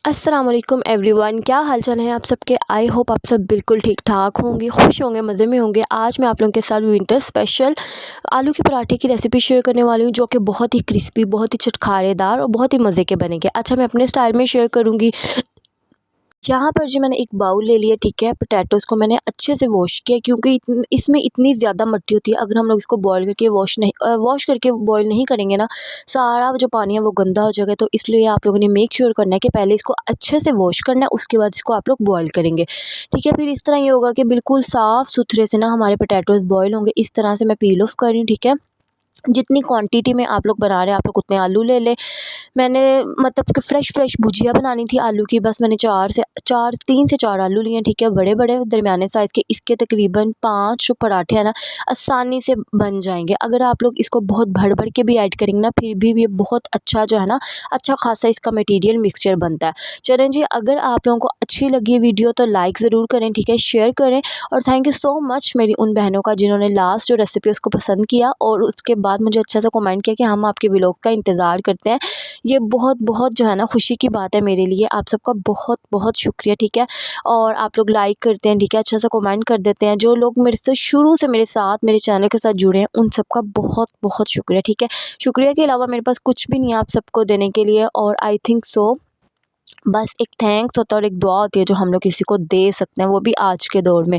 अस्सलाम वालेकुम एवरीवन, क्या हाल चाल है आप सबके। आई होप आप सब बिल्कुल ठीक ठाक होंगे, खुश होंगे, मज़े में होंगे। आज मैं आप लोगों के साथ विंटर स्पेशल आलू के पराठे की रेसिपी शेयर करने वाली हूँ, जो कि बहुत ही क्रिस्पी, बहुत ही चटखारेदार और बहुत ही मज़े के बनेंगे। अच्छा, मैं अपने स्टाइल में शेयर करूँगी। यहाँ पर जी मैंने एक बाउल ले लिया, ठीक है। पोटैटोज़ को मैंने अच्छे से वॉश किया, क्योंकि इसमें इतनी ज़्यादा मिट्टी होती है। अगर हम लोग इसको बॉईल करके वॉश करके बॉईल नहीं करेंगे ना, सारा जो पानी है वो गंदा हो जाएगा। तो इसलिए आप लोगों ने मेक श्योर करना है कि पहले इसको अच्छे से वॉश करना है, उसके बाद इसको आप लोग बॉईल करेंगे, ठीक है। फिर इस तरह ये होगा कि बिल्कुल साफ़ सुथरे से ना हमारे पोटैटोज़ बॉईल होंगे। इस तरह से मैं पील ऑफ कर रही हूँ, ठीक है। जितनी क्वांटिटी में आप लोग बना रहे हैं, आप लोग उतने आलू ले लें। मैंने मतलब कि फ़्रेश भुजिया बनानी थी आलू की, बस मैंने 3 से 4 आलू लिए हैं, ठीक है। बड़े-बड़े दरमियाने साइज़ के। इसके तकरीबन 5 जो पराठे हैं ना, आसानी से बन जाएँगे। अगर आप लोग इसको बहुत भर-भर के भी ऐड करेंगे ना, फिर भी ये बहुत अच्छा जो है ना, अच्छा ख़ासा इसका मटीरियल मिक्सचर बनता है। चलें जी, अगर आप लोगों को अच्छी लगी वीडियो तो लाइक ज़रूर करें, ठीक है, शेयर करें। और थैंक यू सो मच मेरी उन बहनों का जिन्होंने लास्ट जो रेसिपी उसको पसंद किया और उसके बाद मुझे अच्छा सा कमेंट किया कि हम आपके व्लॉग का इंतज़ार करते हैं। ये बहुत जो है ना खुशी की बात है मेरे लिए। आप सबका बहुत शुक्रिया, ठीक है। और आप लोग लाइक करते हैं, ठीक है, अच्छा सा कमेंट कर देते हैं। जो लोग मेरे से शुरू से मेरे साथ मेरे चैनल के साथ जुड़े हैं, उन सबका बहुत शुक्रिया, ठीक है। शुक्रिया के अलावा मेरे पास कुछ भी नहीं है आप सबको देने के लिए। और आई थिंक सो बस एक थैंक्स होता है और एक दुआ होती है जो हम लोग किसी को दे सकते हैं, वो भी आज के दौर में।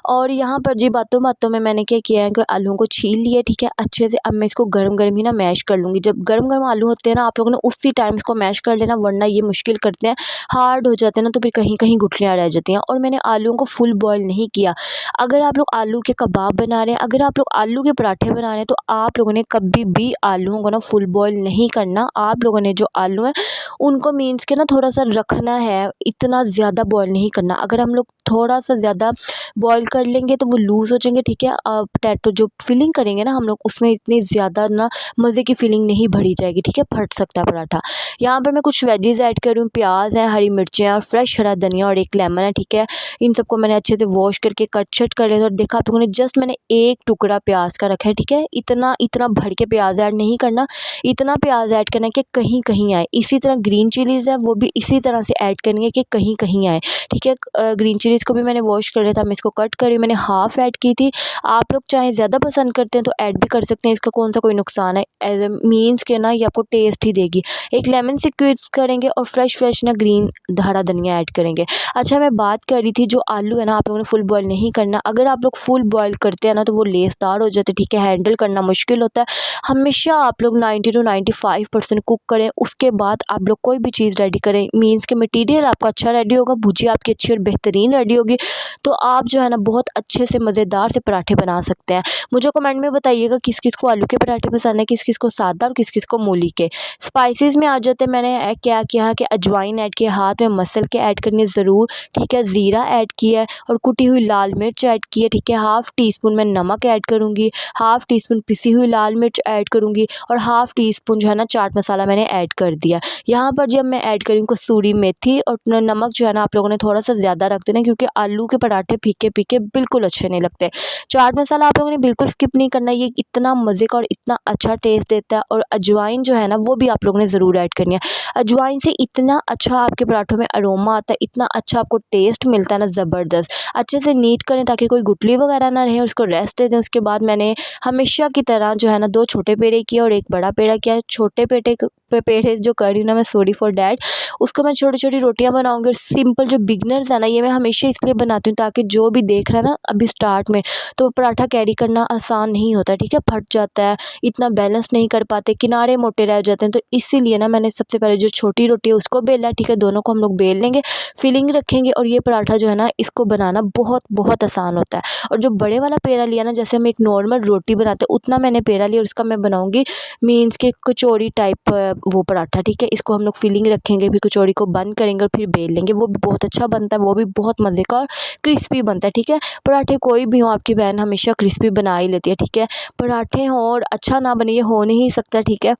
और यहाँ पर जी बातों में मैंने क्या किया है कि आलूओं को छील लिया, ठीक है, अच्छे से। अब मैं इसको गरम ही ना मैश कर लूँगी। जब गरम आलू होते हैं ना, आप लोगों ने उसी टाइम इसको मैश कर लेना, वरना ये मुश्किल करते हैं, हार्ड हो जाते हैं ना, तो फिर कहीं गुठलियाँ रह जाती हैं। और मैंने आलूओं को फुल बॉयल नहीं किया। अगर आप लोग आलू के कबाब बना रहे हैं, अगर आप लोग आलू के पराठे बना रहे हैं, तो आप लोगों ने कभी भी आलूओं को ना फुल बॉयल नहीं करना। आप लोगों ने जो आलू हैं उनको मीन्स के ना थोड़ा सा रखना है, इतना ज़्यादा बॉयल नहीं करना। अगर हम लोग थोड़ा सा ज़्यादा बॉयल कर लेंगे तो वो लूज़ हो जाएंगे, ठीक है। पोटैटो जो फिलिंग करेंगे ना हम लोग, उसमें इतनी ज़्यादा ना मज़े की फिलिंग नहीं भरी जाएगी, ठीक है, फट सकता है पराठा। यहाँ पर मैं कुछ वेजीज़ ऐड कर रही हूँ, प्याज है, हरी मिर्चें और फ्रेश हरा धनिया और एक लेमन है, ठीक है। इन सबको मैंने अच्छे से वॉश करके कट शट कर लिया। और देखा आप लोगों ने, जस्ट मैंने एक टुकड़ा प्याज का रखा है, ठीक है। इतना भर के प्याज ऐड नहीं करना, इतना प्याज ऐड करना है कि कहीं आए। इसी तरह ग्रीन चिलीज़ है, वो भी इसी तरह से ऐड करनी है कि कहीं आए, ठीक है। ग्रीन चिलीज़ को भी मैंने वॉश कर लिया था, मैं इसको कट करी, मैंने हाफ़ ऐड की थी। आप लोग चाहे ज़्यादा पसंद करते हैं तो ऐड भी कर सकते हैं, इसका कौन सा कोई नुकसान है। एज ए मीन्स के ना ये आपको टेस्ट ही देगी। एक लेमन स्क्वीज़ करेंगे और फ्रेश ना ग्रीन हरा धनिया ऐड करेंगे। अच्छा, मैं बात कर रही थी जो आलू है ना, आप लोगों ने फुल बॉयल नहीं करना। अगर आप लोग फुल बॉयल करते हैं ना, तो वो लेसदार हो जाते, ठीक है, हैंडल करना मुश्किल होता है। हमेशा आप लोग 90 to 95% कुक करें, उसके बाद आप लोग कोई भी चीज़ रेडी करें। मीन्स के मटेरियल आपका अच्छा रेडी होगा, भुजिया आपकी अच्छी और बेहतरीन रेडी होगी, तो आप जो है ना बहुत अच्छे से मज़ेदार से पराठे बना सकते हैं। मुझे कमेंट में बताइएगा किस किस को आलू के पराठे पसंद है, किस किस को सादा और किस किस को मूली के। स्पाइसेस में आ जाते हैं, मैंने क्या किया कि अजवाइन ऐड किया, हाथ में मसल के ऐड करनी ज़रूर, ठीक है। ज़ीरा ऐड किया है और कुटी हुई लाल मिर्च ऐड की है, ठीक है। हाफ़ टी स्पून मैं नमक ऐड करूँगी, हाफ़ टी स्पून पिसी हुई लाल मिर्च ऐड करूँगी और हाफ़ टी स्पून जो है ना चाट मसाला मैंने ऐड कर दिया। यहाँ पर जब मैं ऐड करूँगी कसूरी मेथी और नमक जो है ना आप लोगों ने थोड़ा सा ज़्यादा रख देना, क्योंकि आलू के पराठे फीके बिल्कुल अच्छे नहीं लगते। चाट मसाला आप लोगों ने बिल्कुल स्किप नहीं करना, ये इतना मज़े का और इतना अच्छा टेस्ट देता है। और अजवाइन जो है ना वो भी आप लोगों ने ज़रूर ऐड करनी है। अजवाइन से इतना अच्छा आपके पराठों में अरोमा आता है, इतना अच्छा आपको टेस्ट मिलता है ना, ज़बरदस्त। अच्छे से नीट करें ताकि कोई गुठली वगैरह ना रहे, उसको रेस्ट दे दें। उसके बाद मैंने हमेशा की तरह जो है ना 2 छोटे पेड़े किए और एक बड़ा पेड़ा किया। छोटे पेड़े जो कर रही हूँ ना मैं, सॉरी फॉर डैट, उसको मैं छोटी रोटियां बनाऊंगी। और सिंपल जो बिगनर्स है ना, ये मैं हमेशा इसलिए बनाती हूँ ताकि जो भी देख रहा है ना अभी स्टार्ट में, तो पराठा कैरी करना आसान नहीं होता, ठीक है, फट जाता है, इतना बैलेंस नहीं कर पाते, किनारे मोटे रह जाते हैं। तो इसीलिए ना मैंने सबसे पहले जो छोटी रोटी है उसको बेला, ठीक है। दोनों को हम लोग बेल लेंगे, फिलिंग रखेंगे और ये पराठा जो है ना इसको बनाना बहुत आसान होता है। और जो बड़े वाला पेड़ा लिया ना, जैसे हम एक नॉर्मल रोटी बनाते हैं उतना मैंने पेड़ा लिया और उसका मैं बनाऊंगी मीन्स के कचौड़ी टाइप वो पराठा, ठीक है। इसको हम लोग फिलिंग रखेंगे, फिर कचौड़ी को बंद करेंगे और फिर बेल लेंगे, वो भी बहुत अच्छा बनता है, वो भी बहुत मज़े का और क्रिस्पी बनता है, ठीक है। पराठे कोई भी हो, आपकी बहन हमेशा क्रिस्पी बना ही लेती है, ठीक है। पराठे हों और अच्छा ना बने ये हो नहीं सकता, ठीक है।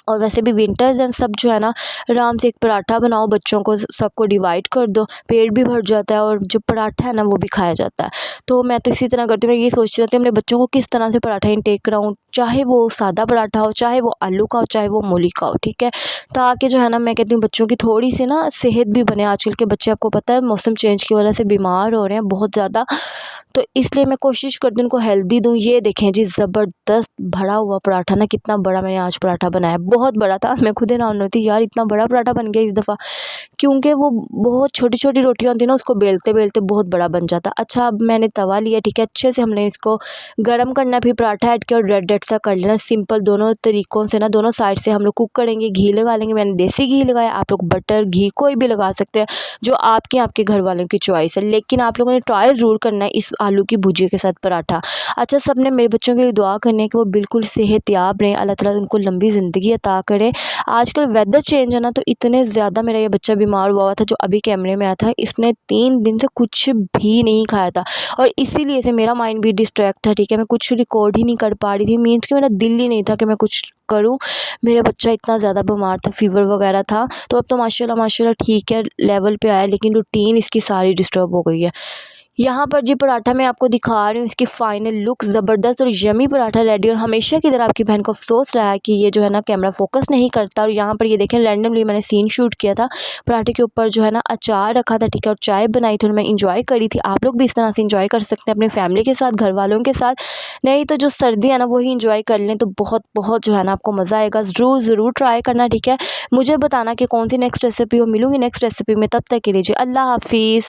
और वैसे भी विंटर्स हैं, सब जो है ना आराम से एक पराठा बनाओ, बच्चों को सबको डिवाइड कर दो, पेट भी भर जाता है और जो पराठा है ना वो भी खाया जाता है। तो मैं तो इसी तरह करती हूँ। मैं ये सोचती रहती हूँ अपने बच्चों को किस तरह से पराठा इंटेक कराऊँ, चाहे वो सादा पराठा हो, चाहे वो आलू का हो, चाहे वो मूली का हो, ठीक है। ताकि जो है ना मैं कहती हूँ बच्चों की थोड़ी सी ना सेहत भी बने। आजकल के बच्चे आपको पता है मौसम चेंज की वजह से बीमार हो रहे हैं बहुत ज़्यादा, तो इसलिए मैं कोशिश करती हूँ उनको हेल्दी दूँ। ये देखें जी, ज़बरदस्त भरा हुआ पराठा ना, कितना बड़ा मैंने आज पराठा बनाया, बहुत बड़ा था। मैं खुद हैरान होती यार इतना बड़ा पराठा बन गया इस दफ़ा, क्योंकि वो बहुत छोटी छोटी रोटियां होती हैं ना, उसको बेलते बेलते बहुत बड़ा बन जाता। अच्छा, अब मैंने तवा लिया, ठीक है, अच्छे से हमने इसको गर्म करना, फिर पराठा ऐड किया और रेड रेड सा कर लेना सिंपल। दोनों तरीक़ों से ना, दोनों साइड से हम लोग कुक करेंगे। घी लगा लेंगे, मैंने देसी घी लगाया, आप लोग बटर घी कोई भी लगा सकते हैं, जो आपके घर वालों की चॉइस है। लेकिन आप लोगों ने ट्राई ज़रूर करना है इस आलू की भुजिया के साथ पराठा। अच्छा, सबने मेरे बच्चों के लिए दुआ करनी है कि वो बिल्कुल सेहतयाब रहें, अल्लाह ताला उनको लंबी ज़िंदगी अता करे। आजकल वेदर चेंज है ना, तो इतने ज़्यादा मेरा ये बच्चा बीमार हुआ था जो अभी कैमरे में आया था। इसने 3 दिन से कुछ भी नहीं खाया था और इसीलिए से मेरा माइंड भी डिस्ट्रैक्ट था, ठीक है। मैं कुछ रिकॉर्ड ही नहीं कर पा रही थी, मीन्स कि मेरा दिल ही नहीं था कि मैं कुछ करूं। मेरा बच्चा इतना ज़्यादा बीमार था, फीवर वगैरह था। तो अब तो माशाल्लाह माशाल्लाह ठीक है, लेवल पे आया, लेकिन रूटीन इसकी सारी डिस्टर्ब हो गई है। यहाँ पर जी पराठा मैं आपको दिखा रही हूँ, इसकी फाइनल लुक ज़बरदस्त और यमी पराठा रेडी। और हमेशा की तरह आपकी बहन को अफसोस रहा है कि ये जो है ना कैमरा फोकस नहीं करता। और यहाँ पर ये देखें, रैंडमली मैंने सीन शूट किया था। पराठे के ऊपर जो है ना अचार रखा था, ठीक है, और चाय बनाई थी और मैं इंजॉय करी थी। आप लोग भी इस तरह से इंजॉय कर सकते हैं अपनी फैमिली के साथ, घर वालों के साथ। नहीं तो जो सर्दी है ना वही इंजॉय कर लें, तो बहुत बहुत जो है ना आपको मज़ा आएगा। ज़रूर ट्राई करना, ठीक है। मुझे बताना कि कौन सी नेक्स्ट रेसिपी हो। मिलूँगी नेक्स्ट रेसिपी में, तब तक के लिए जी अल्लाह हाफिज़।